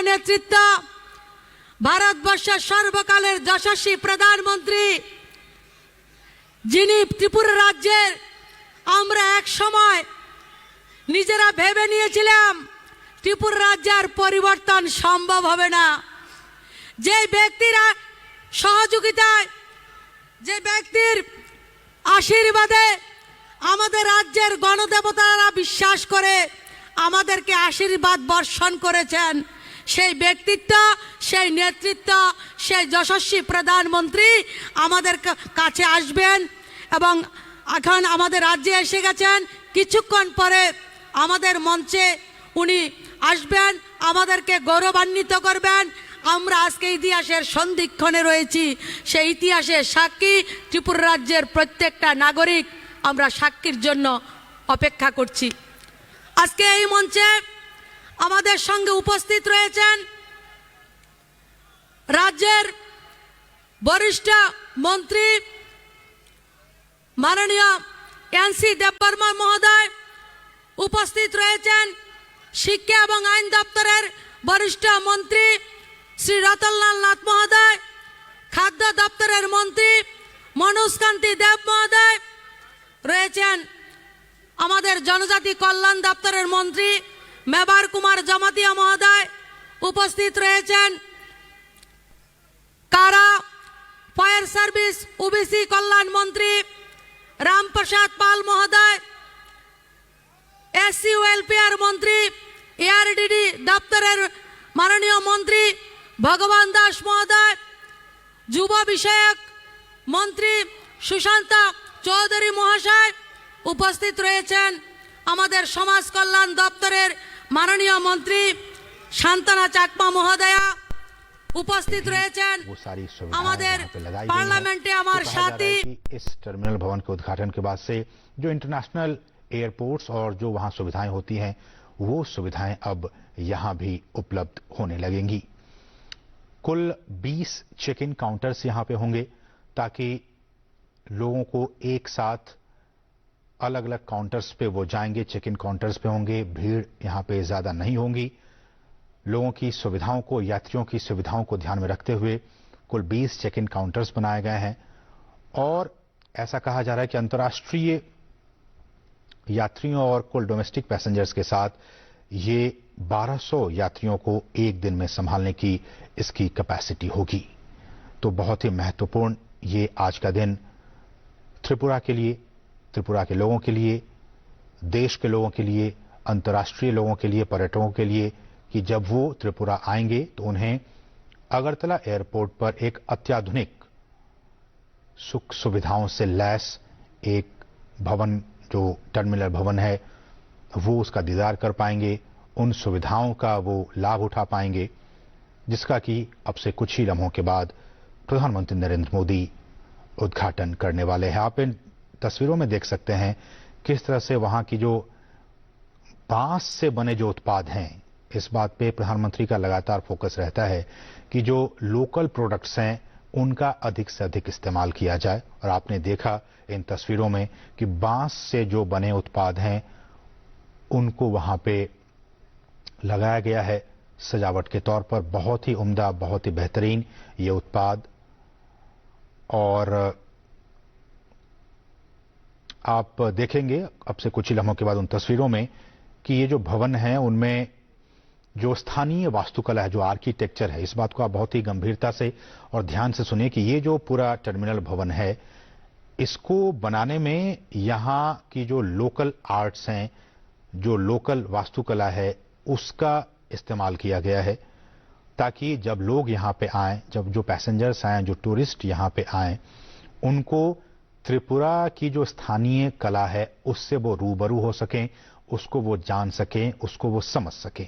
নেতৃত্ব, ভারতবর্ষের সর্বকালের যশস্বী প্রধানমন্ত্রী, যিনি ত্রিপুরা রাজ্যের আমরা এক সময় নিজেরা ভেবে নিয়েছিলাম ত্রিপুরা রাজ্যের পরিবর্তন সম্ভব হবে না। যে ব্যক্তিরা সহযোগিতায়, যে ব্যক্তির আশীর্বাদে আমাদের রাজ্যের গণদেবতারা বিশ্বাস করে আমাদেরকে আশীর্বাদ বর্ষণ করেছেন, সেই ব্যক্তিত্ব, সেই নেতৃত্ব, সেই যশস্বী প্রধানমন্ত্রী আমাদের কাছে আসবেন এবং এখন আমাদের রাজ্যে এসে গেছেন। কিছুক্ষণ পরে আমাদের মঞ্চে উনি আসবেন, আমাদেরকে গৌরবান্বিত করবেন। আমরা আজকে ইতিহাসের সন্ধিক্ষণে রয়েছি, সেই ইতিহাসের সাক্ষী ত্রিপুরা রাজ্যের প্রত্যেকটা নাগরিক আমরা সাক্ষীর জন্য অপেক্ষা করছি। আজকে এই মঞ্চে আমাদের সঙ্গে উপস্থিত রয়েছেন রাজ্যের বরিষ্ঠ মন্ত্রী মাননীয় এনসি দেববর্মা মহোদয়, উপস্থিত রয়েছেন শিক্ষা এবং আইন দপ্তরের বরিষ্ঠ মন্ত্রী শ্রী রতনলাল নাথ মহোদয়, খাদ্য দপ্তরের মন্ত্রী মনোজ কান্তি দেব মহোদয়, রয়েছেন আমাদের জনজাতি কল্যাণ দপ্তরের মন্ত্রী মেবার কুমার জমাতিয়া মহোদয়, উপস্থিত রয়েছেন কারা ফায়ার সার্ভিস ওবিসি কল্যাণ মন্ত্রী রামপ্রসাদ পাল মহোদয়, এসসি ওয়েলফেয়ার মন্ত্রী এআরডিডি দপ্তরের মাননীয় মন্ত্রী ভগবান দাস মহোদয়, যুব বিষয়ক মন্ত্রী সুশান্ত চৌধুরী মহাশয়, উপস্থিত রয়েছেন আমাদের সমাজ কল্যাণ দপ্তরের মাননীয় মন্ত্রী শান্তনা চাকমা মহোদয়া, উপস্থিত রয়েছেন আমাদের পার্লামেंटे আমার साथी। इस टर्मिनल भवन के उद्घाटन के बाद से जो इंटरनेशनल एयरपोर्ट्स और जो वहां सुविधाएं होती हैं वो सुविधाएं अब यहां भी उपलब्ध होने लगेंगी। कुल 20 चेक इन काउंटर्स यहां पे होंगे ताकि लोगों को एक साथ अलग अलग काउंटर्स पे वो जाएंगे, चेक इन काउंटर्स पे होंगे, भीड़ यहां पे ज्यादा नहीं होंगी। लोगों की सुविधाओं को, यात्रियों की सुविधाओं को ध्यान में रखते हुए कुल 20 चेक इन काउंटर्स बनाए गए हैं और ऐसा कहा जा रहा है कि अंतर्राष्ट्रीय यात्रियों और कुल डोमेस्टिक पैसेंजर्स के साथ ये 1200 यात्रियों को एक दिन में संभालने की इसकी कैपेसिटी होगी। तो बहुत ही महत्वपूर्ण ये आज का दिन त्रिपुरा के लिए, त्रिपुरा के लोगों के लिए, देश के लोगों के लिए, अंतर्राष्ट्रीय लोगों के लिए, पर्यटकों के लिए कि जब वो त्रिपुरा आएंगे तो उन्हें अगरतला एयरपोर्ट पर एक अत्याधुनिक सुख सुविधाओं से लैस एक भवन, जो टर्मिनल भवन है, वो उसका दीदार कर पाएंगे, उन सुविधाओं का वो लाभ उठा पाएंगे जिसका कि अब से कुछ ही लम्हों के बाद प्रधानमंत्री नरेंद्र मोदी उद्घाटन करने वाले हैं। आप इन तस्वीरों में देख सकते हैं किस तरह से वहां की जो बांस से बने जो उत्पाद हैं, इस बात पे प्रधानमंत्री का लगातार फोकस रहता है कि जो लोकल प्रोडक्ट्स हैं उनका अधिक से अधिक इस्तेमाल किया जाए। और आपने देखा इन तस्वीरों में कि बांस से जो बने उत्पाद हैं उनको वहां पे लगाया गया है सजावट के तौर पर। बहुत ही उम्दा, बहुत ही बेहतरीन ये उत्पाद। और आप देखेंगे अब से कुछ ही लम्हों के बाद उन तस्वीरों में कि ये जो भवन है उनमें जो स्थानीय वास्तुकला है, जो आर्किटेक्चर है, इस बात को आप बहुत ही गंभीरता से और ध्यान से सुनिए कि ये जो पूरा टर्मिनल भवन है इसको बनाने में यहाँ की जो लोकल आर्ट्स हैं, जो लोकल वास्तुकला है, उसका इस्तेमाल किया गया है ताकि जब लोग यहाँ पे आए, जब जो पैसेंजर्स आए, जो टूरिस्ट यहाँ पे आए, उनको त्रिपुरा की जो स्थानीय कला है उससे वो रूबरू हो सकें, उसको वो जान सकें, उसको वो समझ सकें।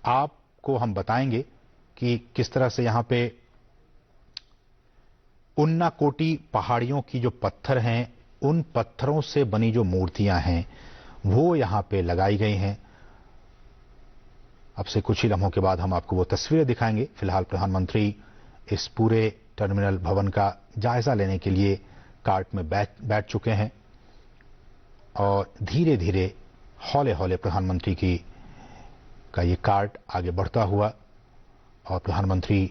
आपको हम बताएंगे कि किस तरह से यहां पे उन्नाकोटी पहाड़ियों की जो पत्थर हैं, उन पत्थरों से बनी जो मूर्तियां हैं वो यहां पे लगाई गई हैं। अब से कुछ ही लम्हों के बाद हम आपको वो तस्वीरें दिखाएंगे। फिलहाल प्रधानमंत्री इस पूरे टर्मिनल भवन का जायजा लेने के लिए कार्ट में बैठ चुके हैं और धीरे धीरे हौले हौले प्रधानमंत्री का ये कार्ट आगे बढ़ता हुआ और प्रधानमंत्री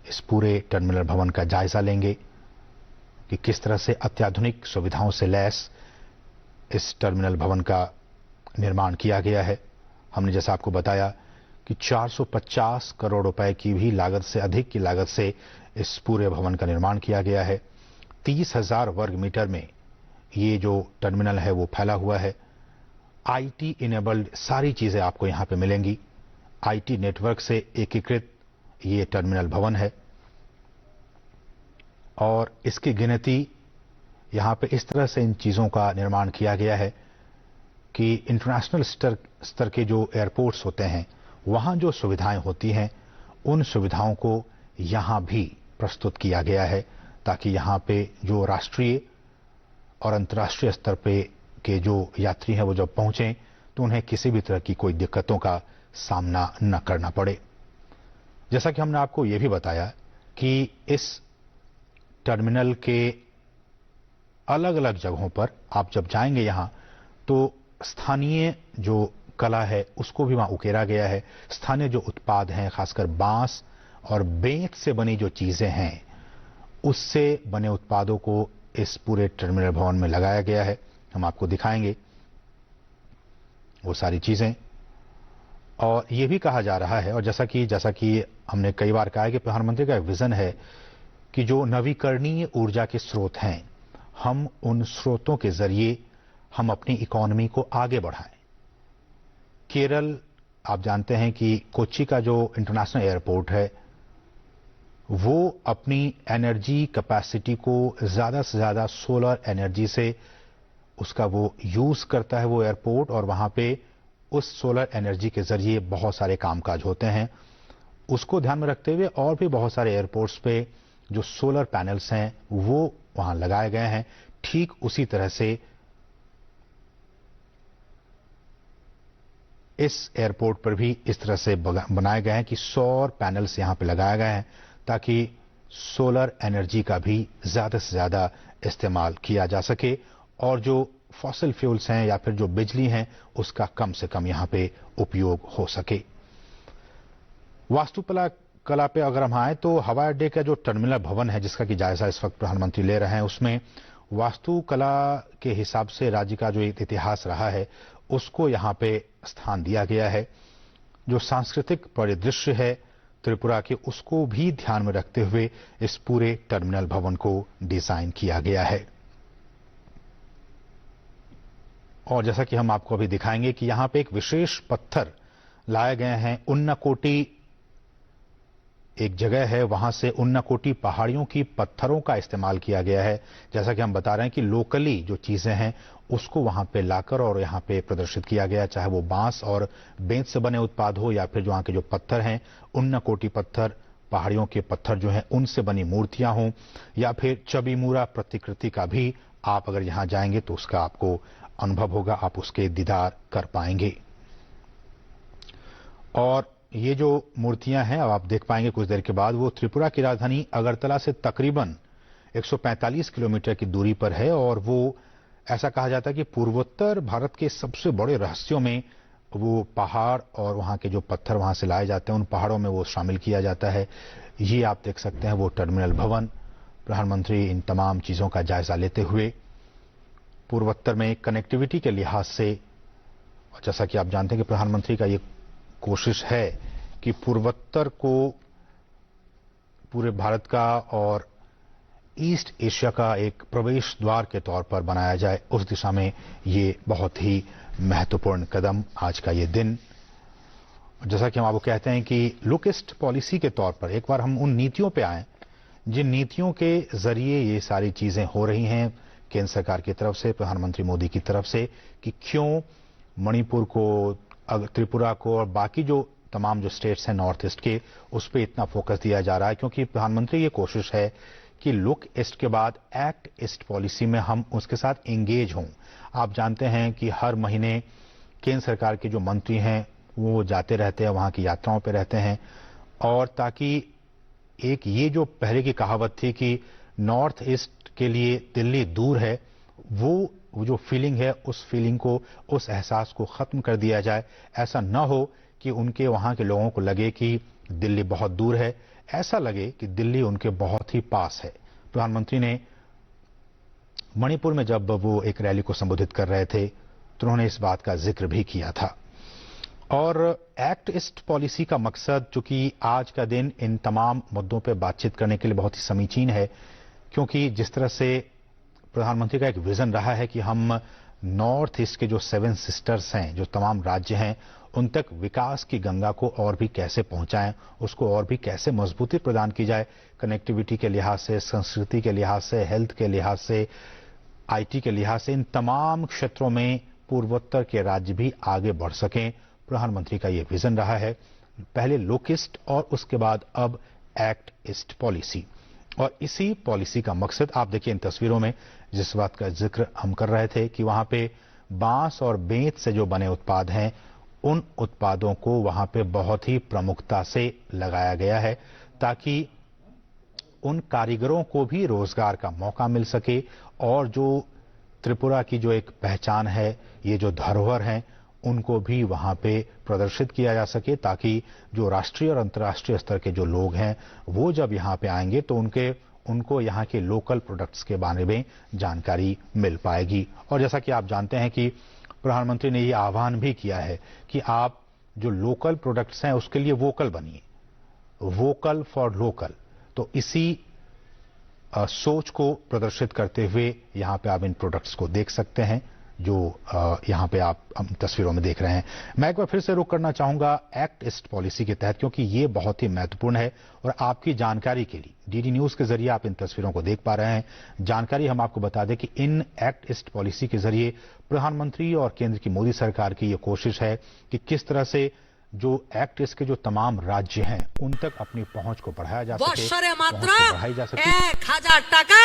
इस पूरे टर्मिनल भवन का जायजा लेंगे कि किस तरह से अत्याधुनिक सुविधाओं से लैस इस टर्मिनल भवन का निर्माण किया गया है। हमने जैसा आपको बताया कि 450 करोड़ रुपए की भी लागत से अधिक की लागत से इस पूरे भवन का निर्माण किया गया है। 30,000 वर्ग मीटर में ये जो टर्मिनल है वो फैला हुआ है। आईटी इनेबल्ड सारी चीजें आपको यहां पे मिलेंगी। आईटी नेटवर्क से एकीकृत ये टर्मिनल भवन है और इसकी गिनती यहां पे इस तरह से इन चीजों का निर्माण किया गया है कि इंटरनेशनल स्तर के जो एयरपोर्ट्स होते हैं वहां जो सुविधाएं होती हैं उन सुविधाओं को यहां भी प्रस्तुत किया गया है ताकि यहां पे जो राष्ट्रीय और अंतर्राष्ट्रीय स्तर पे के जो यात्री हैं वो जब पहुंचें तो उन्हें किसी भी तरह की कोई दिक्कतों का सामना न करना पड़े। जैसा कि हमने आपको ये भी बताया कि इस टर्मिनल के अलग अलग जगहों पर आप जब जाएंगे यहां तो स्थानीय जो कला है उसको भी वहां उकेरा गया है। स्थानीय जो उत्पाद हैं खासकर बांस और बेंत से बनी जो चीजें हैं उससे बने उत्पादों को इस पूरे टर्मिनल भवन में लगाया गया है। हम आपको दिखाएंगे वो सारी चीजें। और ये भी कहा जा रहा है और जैसा कि हमने कई बार कहा है कि प्रधानमंत्री का एक विजन है कि जो नवीकरणीय ऊर्जा के स्रोत हैं हम उन स्रोतों के जरिए हम अपनी इकोनॉमी को आगे बढ़ाएं। केरल आप जानते हैं कि कोच्चि का जो इंटरनेशनल एयरपोर्ट है वो अपनी एनर्जी कैपेसिटी को ज्यादा से ज्यादा सोलर एनर्जी से उसका वो यूज करता है वो एयरपोर्ट, और वहां पे उस सोलर एनर्जी के जरिए बहुत सारे कामकाज होते हैं। उसको ध्यान में रखते हुए और भी बहुत सारे एयरपोर्ट्स पे जो सोलर पैनल्स हैं वो वहां लगाए गए हैं। ठीक उसी तरह से इस एयरपोर्ट पर भी इस तरह से बनाए गए हैं कि सौर पैनल्स यहां पे लगाए गए हैं ताकि सोलर एनर्जी का भी ज्यादा से ज्यादा इस्तेमाल किया जा सके और जो फॉसिल फ्यूल्स हैं या फिर जो बिजली हैं उसका कम से कम यहां पे उपयोग हो सके। वास्तुकला पे अगर हम आए तो हवाई अड्डे का जो टर्मिनल भवन है जिसका कि जायजा इस वक्त प्रधानमंत्री ले रहे हैं उसमें वास्तुकला के हिसाब से राज्य का जो एक इतिहास रहा है उसको यहां पे स्थान दिया गया है। जो सांस्कृतिक परिदृश्य है त्रिपुरा के उसको भी ध्यान में रखते हुए इस पूरे टर्मिनल भवन को डिजाइन किया गया है। और जैसा कि हम आपको अभी दिखाएंगे कि यहां पे एक विशेष पत्थर लाए गए हैं। उन्नकोटी एक जगह है वहां से उन्नकोटी पहाड़ियों की पत्थरों का इस्तेमाल किया गया है। जैसा कि हम बता रहे हैं कि लोकली जो चीजें हैं उसको वहां पे लाकर और यहां पे प्रदर्शित किया गया, चाहे वो बांस और बेंत से बने उत्पाद हो या फिर जो वहां के जो पत्थर हैं उन्नकोटी पत्थर, पहाड़ियों के पत्थर जो हैं उनसे बनी मूर्तियां हों या फिर चबीमुरा प्रतिकृति का भी आप अगर यहां जाएंगे तो उसका आपको अनुभव होगा, आप उसके दीदार कर पाएंगे। और ये जो मूर्तियां हैं अब आप देख पाएंगे कुछ देर के बाद, वो त्रिपुरा की राजधानी अगरतला से तकरीबन 145 किलोमीटर की दूरी पर है और वो ऐसा कहा जाता है कि पूर्वोत्तर भारत के सबसे बड़े रहस्यों में वो पहाड़ और वहां के जो पत्थर वहां से लाए जाते हैं उन पहाड़ों में वो शामिल किया जाता है। ये आप देख सकते हैं वो टर्मिनल भवन। प्रधानमंत्री इन तमाम चीजों का जायजा लेते हुए पूर्वोत्तर में कनेक्टिविटी के लिहाज से, और जैसा कि आप जानते हैं कि प्रधानमंत्री का ये कोशिश है कि पूर्वोत्तर को पूरे भारत का और ईस्ट एशिया का एक प्रवेश द्वार के तौर पर बनाया जाए, उस दिशा में ये बहुत ही महत्वपूर्ण कदम आज का ये दिन। जैसा कि हम आपको कहते हैं कि लुक ईस्ट पॉलिसी के तौर पर एक बार हम उन नीतियों पे आए जिन नीतियों के जरिए ये सारी चीजें हो रही हैं केंद्र सरकार की तरफ से, प्रधानमंत्री मोदी की तरफ से, कि क्यों मणिपुर को, त्रिपुरा को और बाकी जो तमाम जो स्टेट्स हैं नॉर्थ ईस्ट के उस पर इतना फोकस दिया जा रहा है, क्योंकि प्रधानमंत्री ये कोशिश है कि लुक ईस्ट के बाद एक्ट ईस्ट पॉलिसी में हम उसके साथ एंगेज हों। आप जानते हैं कि हर महीने केंद्र सरकार के जो मंत्री हैं वो जाते रहते हैं, वहां की यात्राओं पे रहते हैं, और ताकि एक ये जो पहले की कहावत थी कि नॉर्थ ईस्ट के लिए दिल्ली दूर है, वो जो फीलिंग है उस फीलिंग को, उस एहसास को खत्म कर दिया जाए। ऐसा न हो कि उनके वहां के लोगों को लगे कि दिल्ली बहुत दूर है, ऐसा लगे कि दिल्ली उनके बहुत ही पास है। प्रधानमंत्री ने मणिपुर में जब वो एक रैली को संबोधित कर रहे थे तो उन्होंने इस बात का जिक्र भी किया था। और एक्ट ईस्ट पॉलिसी का मकसद, चूंकि आज का दिन इन तमाम मुद्दों पर बातचीत करने के लिए बहुत ही समीचीन है, क्योंकि जिस तरह से प्रधानमंत्री का एक विजन रहा है कि हम नॉर्थ ईस्ट के जो 7 सिस्टर्स हैं, जो तमाम राज्य हैं, उन तक विकास की गंगा को और भी कैसे पहुंचाएं, उसको और भी कैसे मजबूती प्रदान की जाए, कनेक्टिविटी के लिहाज से, संस्कृति के लिहाज से, हेल्थ के लिहाज से, आईटी के लिहाज से, इन तमाम क्षेत्रों में पूर्वोत्तर के राज्य भी आगे बढ़ सकें। प्रधानमंत्री का यह विजन रहा है, पहले लोक ईस्ट और उसके बाद अब एक्ट ईस्ट पॉलिसी। और इसी पॉलिसी का मकसद आप देखिए इन तस्वीरों में, जिस बात का जिक्र हम कर रहे थे कि वहां पे बांस और बेंत से जो बने उत्पाद हैं, उन उत्पादों को वहां पे बहुत ही प्रमुखता से लगाया गया है ताकि उन कारीगरों को भी रोजगार का मौका मिल सके और जो त्रिपुरा की जो एक पहचान है, ये जो धरोहर हैं, उनको भी वहां पे प्रदर्शित किया जा सके ताकि जो राष्ट्रीय और अंतर्राष्ट्रीय स्तर के जो लोग हैं वो जब यहां पे आएंगे तो उनको यहाँ के लोकल प्रोडक्ट्स के बारे में जानकारी मिल पाएगी। और जैसा कि आप जानते हैं कि प्रधानमंत्री ने ये आह्वान भी किया है कि आप जो लोकल प्रोडक्ट्स हैं उसके लिए वोकल बनिए, वोकल फॉर लोकल। तो इसी सोच को प्रदर्शित करते हुए यहाँ पे आप इन प्रोडक्ट्स को देख सकते हैं जो यहाँ पे आप तस्वीरों में देख रहे हैं। मैं एक बार फिर से रुक करना चाहूंगा एक्ट ईस्ट पॉलिसी के तहत, क्योंकि ये बहुत ही महत्वपूर्ण है और आपकी जानकारी के लिए डीडी न्यूज के जरिए आप इन तस्वीरों को देख पा रहे हैं। जानकारी हम आपको बता दें कि इन एक्ट ईस्ट पॉलिसी के जरिए प्रधानमंत्री और केंद्र की मोदी सरकार की ये कोशिश है कि किस तरह से जो एक्ट ईस्ट के जो तमाम राज्य हैं उन तक अपनी पहुंच को बढ़ाया जा सके, বৎসরে মাত্র पहुंच को बढ़ाई जा सके। 1000 টাকা